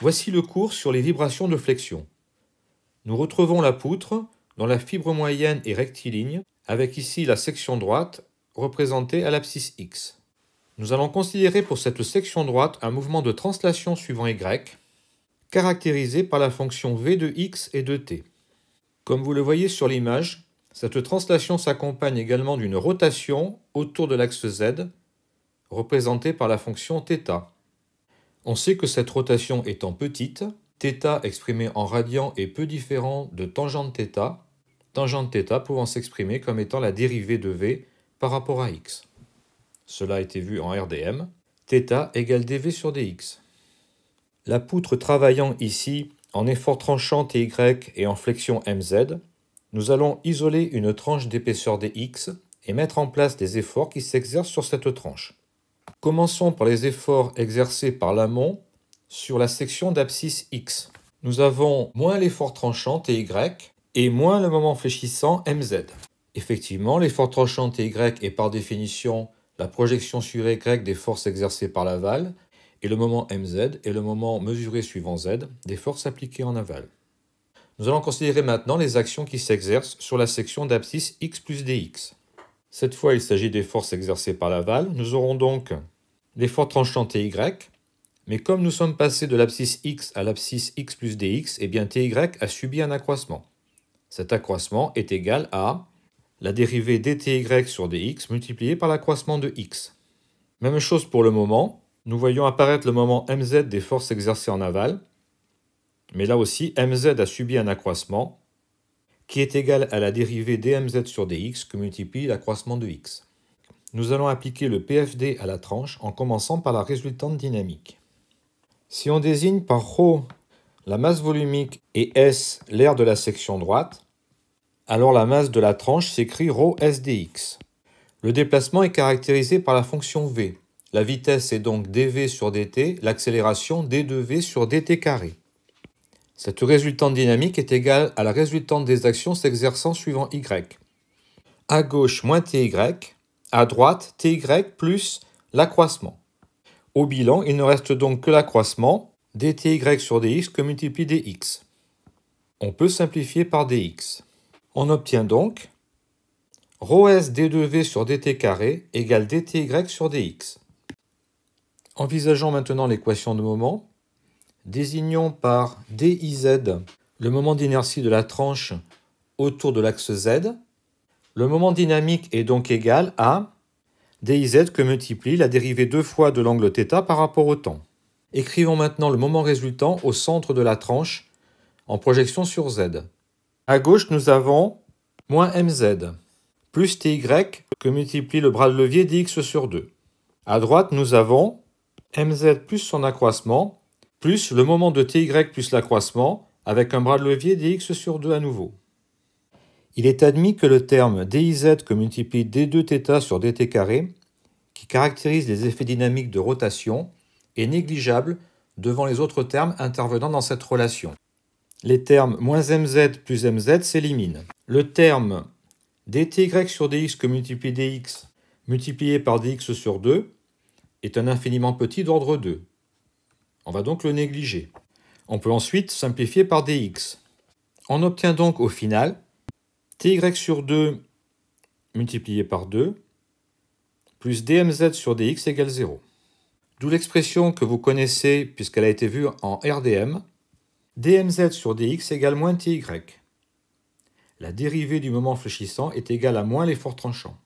Voici le cours sur les vibrations de flexion. Nous retrouvons la poutre dont la fibre moyenne est rectiligne, avec ici la section droite représentée à l'abscisse X. Nous allons considérer pour cette section droite un mouvement de translation suivant Y, caractérisé par la fonction V de X et de T. Comme vous le voyez sur l'image, cette translation s'accompagne également d'une rotation autour de l'axe Z, représentée par la fonction θ. On sait que cette rotation étant petite, θ exprimé en radian est peu différent de tangente θ pouvant s'exprimer comme étant la dérivée de V par rapport à X. Cela a été vu en RDM, θ égale dV sur dx. La poutre travaillant ici en effort tranchant TY et en flexion MZ, nous allons isoler une tranche d'épaisseur dx et mettre en place des efforts qui s'exercent sur cette tranche. Commençons par les efforts exercés par l'amont sur la section d'abscisse X. Nous avons moins l'effort tranchant TY et moins le moment fléchissant MZ. Effectivement, l'effort tranchant TY est par définition la projection sur Y des forces exercées par l'aval, et le moment MZ est le moment mesuré suivant Z des forces appliquées en aval. Nous allons considérer maintenant les actions qui s'exercent sur la section d'abscisse X plus dx. Cette fois, il s'agit des forces exercées par l'aval. Nous aurons donc l'effort tranchant TY, mais comme nous sommes passés de l'abscisse X à l'abscisse X plus dx, eh bien TY a subi un accroissement. Cet accroissement est égal à la dérivée dTy sur dx multipliée par l'accroissement de x. Même chose pour le moment. Nous voyons apparaître le moment mz des forces exercées en aval, mais là aussi mz a subi un accroissement qui est égal à la dérivée dmz sur dx que multiplie l'accroissement de x. Nous allons appliquer le PFD à la tranche en commençant par la résultante dynamique. Si on désigne par ρ la masse volumique et S l'aire de la section droite, alors la masse de la tranche s'écrit ρs dx. Le déplacement est caractérisé par la fonction v. La vitesse est donc dv sur dt, l'accélération d2v sur dt carré. Cette résultante dynamique est égale à la résultante des actions s'exerçant suivant y. À gauche, moins ty, à droite, ty plus l'accroissement. Au bilan, il ne reste donc que l'accroissement, dty sur dx que multiplie dx. On peut simplifier par dx. On obtient donc ρs d2v sur dt carré égale dty sur dx. Envisageons maintenant l'équation de moment. Désignons par diz le moment d'inertie de la tranche autour de l'axe z. Le moment dynamique est donc égal à diz que multiplie la dérivée 2 fois de l'angle θ par rapport au temps. Écrivons maintenant le moment résultant au centre de la tranche en projection sur z. À gauche, nous avons moins mz, plus ty que multiplie le bras de levier dx sur 2. À droite, nous avons mz plus son accroissement, plus le moment de ty plus l'accroissement, avec un bras de levier dx sur 2 à nouveau. Il est admis que le terme diz que multiplie d2θ sur dt carré, qui caractérise les effets dynamiques de rotation, est négligeable devant les autres termes intervenant dans cette relation. Les termes moins mz plus mz s'éliminent. Le terme dty sur dx que multiplie dx multiplié par dx sur 2 est un infiniment petit d'ordre 2. On va donc le négliger. On peut ensuite simplifier par dx. On obtient donc au final ty sur 2 multiplié par 2 plus dmz sur dx égale 0. D'où l'expression que vous connaissez puisqu'elle a été vue en RDM, dmz sur dx égale moins ty. La dérivée du moment fléchissant est égale à moins l'effort tranchant.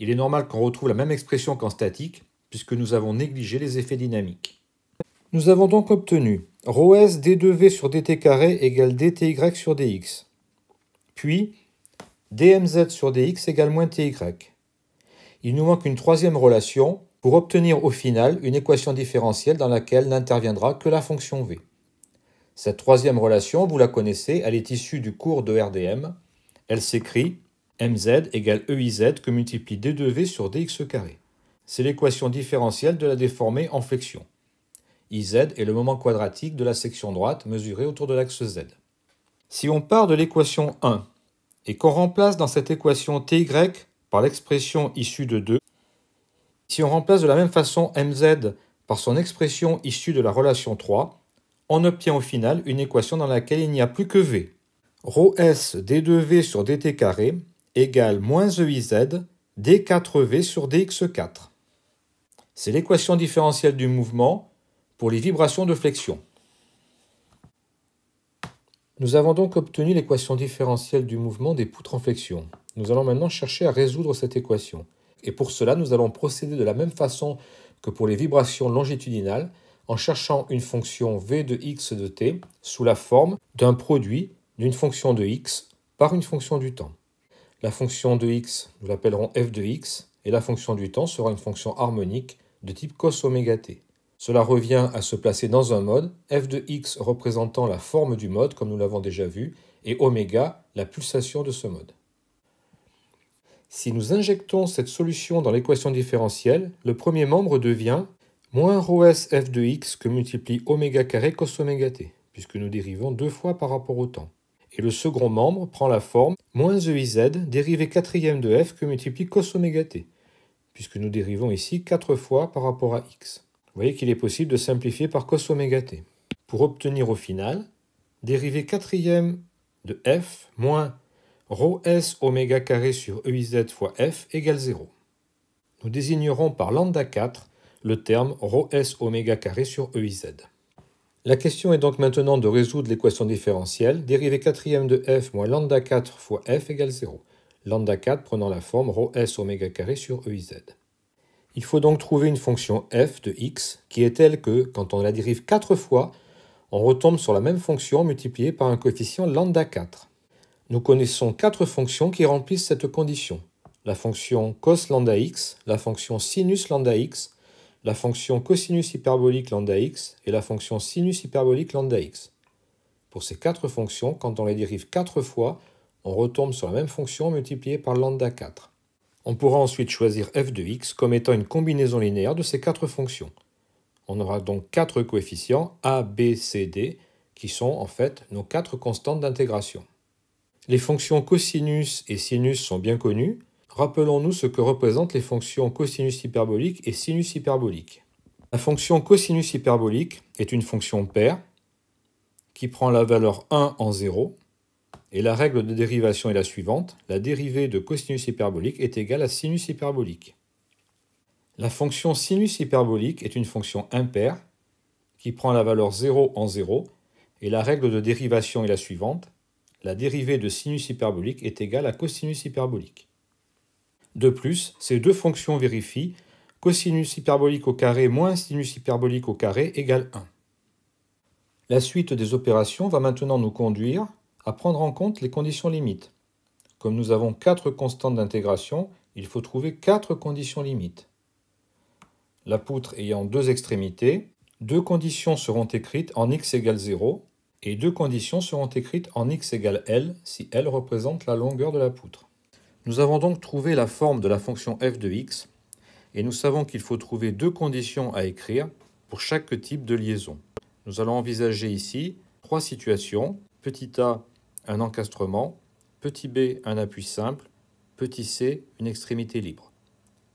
Il est normal qu'on retrouve la même expression qu'en statique, puisque nous avons négligé les effets dynamiques. Nous avons donc obtenu ρs d2v sur dt carré égale dty sur dx, puis dmz sur dx égale moins ty. Il nous manque une troisième relation pour obtenir au final une équation différentielle dans laquelle n'interviendra que la fonction v. Cette troisième relation, vous la connaissez, elle est issue du cours de RDM. Elle s'écrit mz égale eiz que multiplie d2v sur dx carré. C'est l'équation différentielle de la déformée en flexion. iz est le moment quadratique de la section droite mesurée autour de l'axe z. Si on part de l'équation 1 et qu'on remplace dans cette équation ty par l'expression issue de 2, si on remplace de la même façon mz par son expression issue de la relation 3, on obtient au final une équation dans laquelle il n'y a plus que V. Rho S d2V sur dt carré égale moins EIZ d4V sur dx4. C'est l'équation différentielle du mouvement pour les vibrations de flexion. Nous avons donc obtenu l'équation différentielle du mouvement des poutres en flexion. Nous allons maintenant chercher à résoudre cette équation. Et pour cela, nous allons procéder de la même façon que pour les vibrations longitudinales, en cherchant une fonction v de x de t sous la forme d'un produit d'une fonction de x par une fonction du temps. La fonction de x, nous l'appellerons f de x, et la fonction du temps sera une fonction harmonique de type cos oméga t. Cela revient à se placer dans un mode, f de x représentant la forme du mode, comme nous l'avons déjà vu, et oméga, la pulsation de ce mode. Si nous injectons cette solution dans l'équation différentielle, le premier membre devient moins ρs f de x que multiplie oméga carré cos oméga t, puisque nous dérivons 2 fois par rapport au temps. Et le second membre prend la forme moins EIZ dérivé quatrième de f que multiplie cos oméga t, puisque nous dérivons ici 4 fois par rapport à x. Vous voyez qu'il est possible de simplifier par cos oméga t. Pour obtenir au final, dérivé quatrième de f moins ρ s oméga carré sur EIZ fois f égale 0. Nous désignerons par lambda 4 le terme ρ s oméga carré sur EIZ. La question est donc maintenant de résoudre l'équation différentielle, dérivé quatrième de f moins lambda 4 fois f égale 0. Lambda 4 prenant la forme ρ s oméga carré sur EIZ. Il faut donc trouver une fonction f de x qui est telle que, quand on la dérive 4 fois, on retombe sur la même fonction multipliée par un coefficient lambda 4. Nous connaissons 4 fonctions qui remplissent cette condition. La fonction cos lambda x, la fonction sinus lambda x, la fonction cosinus hyperbolique lambda x et la fonction sinus hyperbolique lambda x. Pour ces 4 fonctions, quand on les dérive 4 fois, on retombe sur la même fonction multipliée par lambda 4. On pourra ensuite choisir f de x comme étant une combinaison linéaire de ces 4 fonctions. On aura donc 4 coefficients a, b, c, d qui sont en fait nos 4 constantes d'intégration. Les fonctions cosinus et sinus sont bien connues. Rappelons-nous ce que représentent les fonctions cosinus hyperbolique et sinus hyperbolique. La fonction cosinus hyperbolique est une fonction paire qui prend la valeur 1 en 0. Et la règle de dérivation est la suivante. La dérivée de cosinus hyperbolique est égale à sinus hyperbolique. La fonction sinus hyperbolique est une fonction impaire qui prend la valeur 0 en 0. Et la règle de dérivation est la suivante. La dérivée de sinus hyperbolique est égale à cosinus hyperbolique. De plus, ces deux fonctions vérifient cosinus hyperbolique au carré moins sinus hyperbolique au carré égale 1. La suite des opérations va maintenant nous conduire à prendre en compte les conditions limites. Comme nous avons 4 constantes d'intégration, il faut trouver 4 conditions limites. La poutre ayant 2 extrémités, 2 conditions seront écrites en x égale 0 et 2 conditions seront écrites en x égale L si L représente la longueur de la poutre. Nous avons donc trouvé la forme de la fonction f de x et nous savons qu'il faut trouver 2 conditions à écrire pour chaque type de liaison. Nous allons envisager ici 3 situations. Petit a, un encastrement, petit b, un appui simple, petit c, une extrémité libre.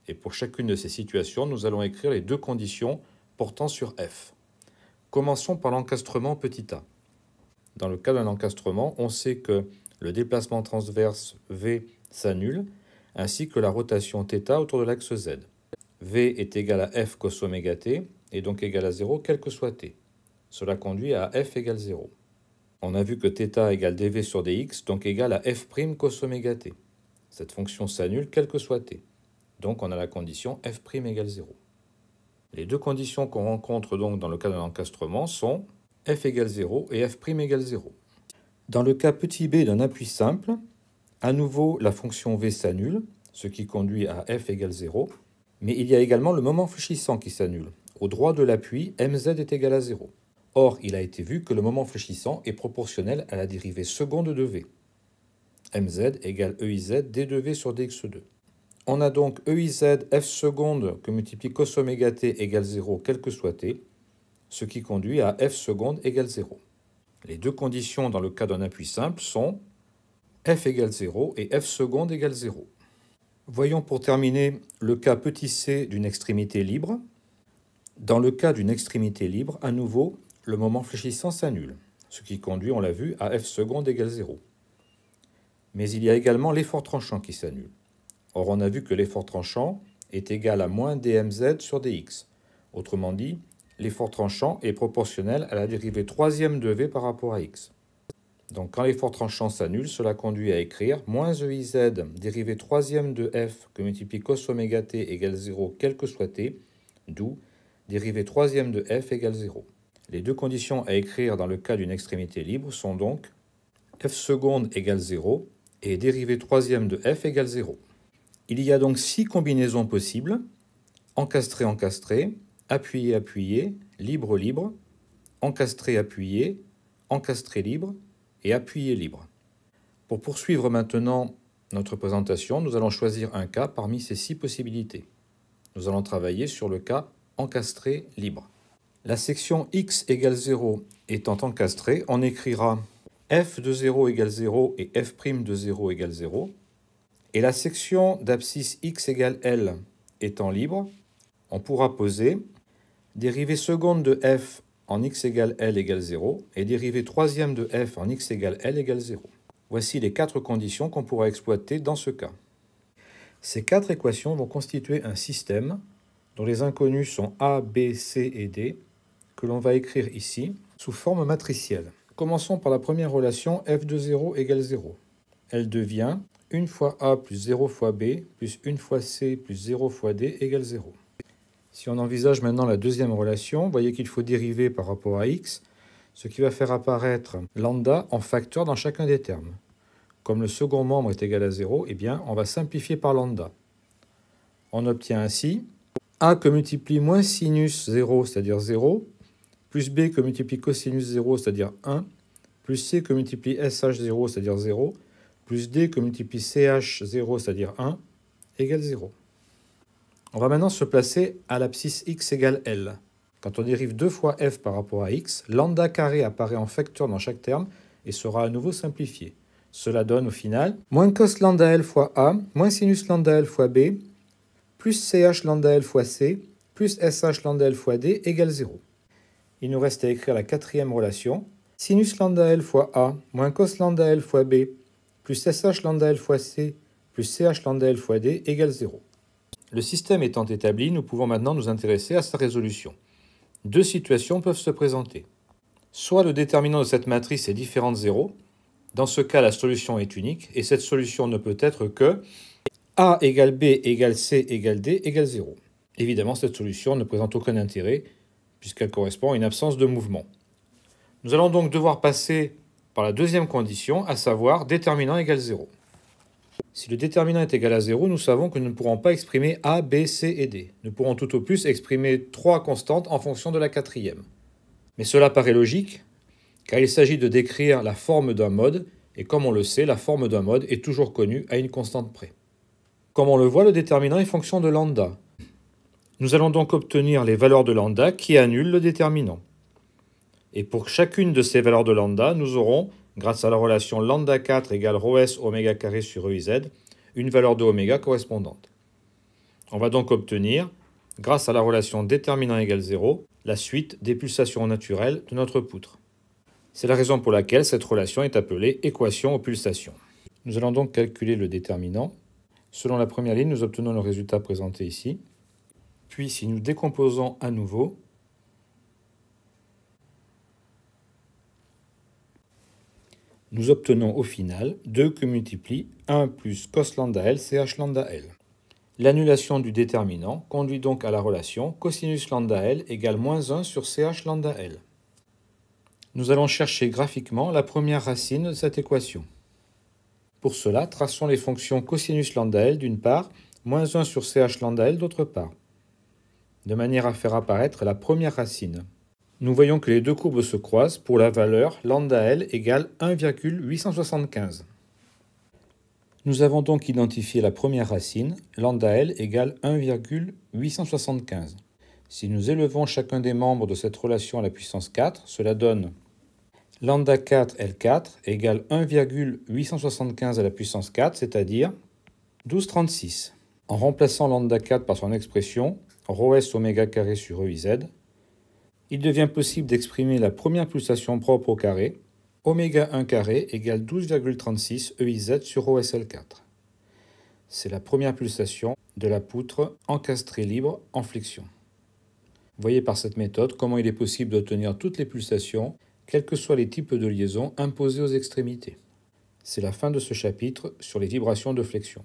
Et pour chacune de ces situations, nous allons écrire les 2 conditions portant sur f. Commençons par l'encastrement petit a. Dans le cas d'un encastrement, on sait que le déplacement transverse v s'annule, ainsi que la rotation θ autour de l'axe z. v est égal à f cos oméga t, et donc égal à 0 quel que soit t. Cela conduit à f égale 0. On a vu que θ égale dv sur dx, donc égal à f' cos oméga t. Cette fonction s'annule quel que soit t. Donc on a la condition f' égale 0. Les 2 conditions qu'on rencontre donc dans le cas d'un encastrement sont f égale 0 et f' égale 0. Dans le cas petit b d'un appui simple, à nouveau la fonction v s'annule, ce qui conduit à f égale 0, mais il y a également le moment fléchissant qui s'annule. Au droit de l'appui, mz est égal à 0. Or, il a été vu que le moment fléchissant est proportionnel à la dérivée seconde de v. mz égale EIZ d2v sur dx2. On a donc EIZ f seconde que multiplie cos oméga t égale 0 quel que soit t, ce qui conduit à f seconde égale 0. Les 2 conditions dans le cas d'un appui simple sont f égale 0 et f seconde égale 0. Voyons pour terminer le cas petit c d'une extrémité libre. Dans le cas d'une extrémité libre, à nouveau, le moment fléchissant s'annule, ce qui conduit, on l'a vu, à f seconde égale 0. Mais il y a également l'effort tranchant qui s'annule. Or, on a vu que l'effort tranchant est égal à moins dmz sur dx. Autrement dit, l'effort tranchant est proportionnel à la dérivée troisième de v par rapport à x. Donc quand l'effort tranchant s'annule, cela conduit à écrire moins EIZ dérivée troisième de f que multiplie cos oméga t égale 0 quel que soit t, d'où dérivée troisième de f égale 0. Les deux conditions à écrire dans le cas d'une extrémité libre sont donc f seconde égale 0 et dérivée troisième de f égale 0. Il y a donc 6 combinaisons possibles: encastré-encastré, appuyé-appuyé, libre-libre, encastré-appuyé, encastré-libre et appuyé-libre. Pour poursuivre maintenant notre présentation, nous allons choisir un cas parmi ces 6 possibilités. Nous allons travailler sur le cas encastré-libre. La section x égale 0 étant encastrée, on écrira f de 0 égale 0 et f' de 0 égale 0. Et la section d'abscisse x égale L étant libre, on pourra poser dérivée seconde de f en x égale L égale 0 et dérivée troisième de f en x égale L égale 0. Voici les 4 conditions qu'on pourra exploiter dans ce cas. Ces 4 équations vont constituer un système dont les inconnus sont a, b, c et d, que l'on va écrire ici sous forme matricielle. Commençons par la première relation f de 0 égale 0. Elle devient 1 fois a plus 0 fois b plus 1 fois c plus 0 fois d égale 0. Si on envisage maintenant la deuxième relation, vous voyez qu'il faut dériver par rapport à x, ce qui va faire apparaître lambda en facteur dans chacun des termes. Comme le second membre est égal à 0, eh bien, on va simplifier par lambda. On obtient ainsi a que multiplie moins sinus 0, c'est-à-dire 0, plus b que multiplie cosinus 0, c'est-à-dire 1, plus c que multiplie sh0, c'est-à-dire 0, plus d que multiplie ch0, c'est-à-dire 1, égale 0. On va maintenant se placer à l'abscisse x égale L. Quand on dérive 2 fois f par rapport à x, lambda carré apparaît en facteur dans chaque terme et sera à nouveau simplifié. Cela donne au final moins cos lambda L fois a, moins sinus lambda L fois b, plus ch lambda L fois c, plus sh lambda L fois d égale 0. Il nous reste à écrire la quatrième relation. Sinus lambda L fois a, moins cos lambda L fois b, plus sh lambda L fois c, plus ch lambda L fois d égale 0. Le système étant établi, nous pouvons maintenant nous intéresser à sa résolution. Deux situations peuvent se présenter. Soit le déterminant de cette matrice est différent de 0. Dans ce cas, la solution est unique, et cette solution ne peut être que a égale b égale c égale d égale 0. Évidemment, cette solution ne présente aucun intérêt, puisqu'elle correspond à une absence de mouvement. Nous allons donc devoir passer par la deuxième condition, à savoir déterminant égale 0. Si le déterminant est égal à 0, nous savons que nous ne pourrons pas exprimer a, b, c et d. Nous pourrons tout au plus exprimer 3 constantes en fonction de la quatrième. Mais cela paraît logique, car il s'agit de décrire la forme d'un mode, et comme on le sait, la forme d'un mode est toujours connue à une constante près. Comme on le voit, le déterminant est fonction de lambda. Nous allons donc obtenir les valeurs de lambda qui annulent le déterminant. Et pour chacune de ces valeurs de lambda, nous aurons, grâce à la relation lambda 4 égale ρs oméga carré sur EIZ, une valeur de oméga correspondante. On va donc obtenir, grâce à la relation déterminant égale 0, la suite des pulsations naturelles de notre poutre. C'est la raison pour laquelle cette relation est appelée équation aux pulsations. Nous allons donc calculer le déterminant. Selon la première ligne, nous obtenons le résultat présenté ici. Puis, si nous décomposons à nouveau, nous obtenons au final 2 que multiplie 1 plus cos lambda L ch lambda L. L'annulation du déterminant conduit donc à la relation cosinus lambda L égale moins 1 sur ch lambda L. Nous allons chercher graphiquement la première racine de cette équation. Pour cela, traçons les fonctions cosinus lambda L d'une part, moins 1 sur ch lambda L d'autre part, de manière à faire apparaître la première racine. Nous voyons que les deux courbes se croisent pour la valeur lambda L égale 1,875. Nous avons donc identifié la première racine, lambda L égale 1,875. Si nous élevons chacun des membres de cette relation à la puissance 4, cela donne lambda 4 L4 égale 1,875 à la puissance 4, c'est-à-dire 1236. En remplaçant lambda 4 par son expression, ρs oméga carré sur EIZ, il devient possible d'exprimer la première pulsation propre au carré, oméga 1 carré égale 12,36 EIZ sur OSL4. C'est la première pulsation de la poutre encastrée libre en flexion. Voyez par cette méthode comment il est possible d'obtenir toutes les pulsations, quels que soient les types de liaisons imposés aux extrémités. C'est la fin de ce chapitre sur les vibrations de flexion.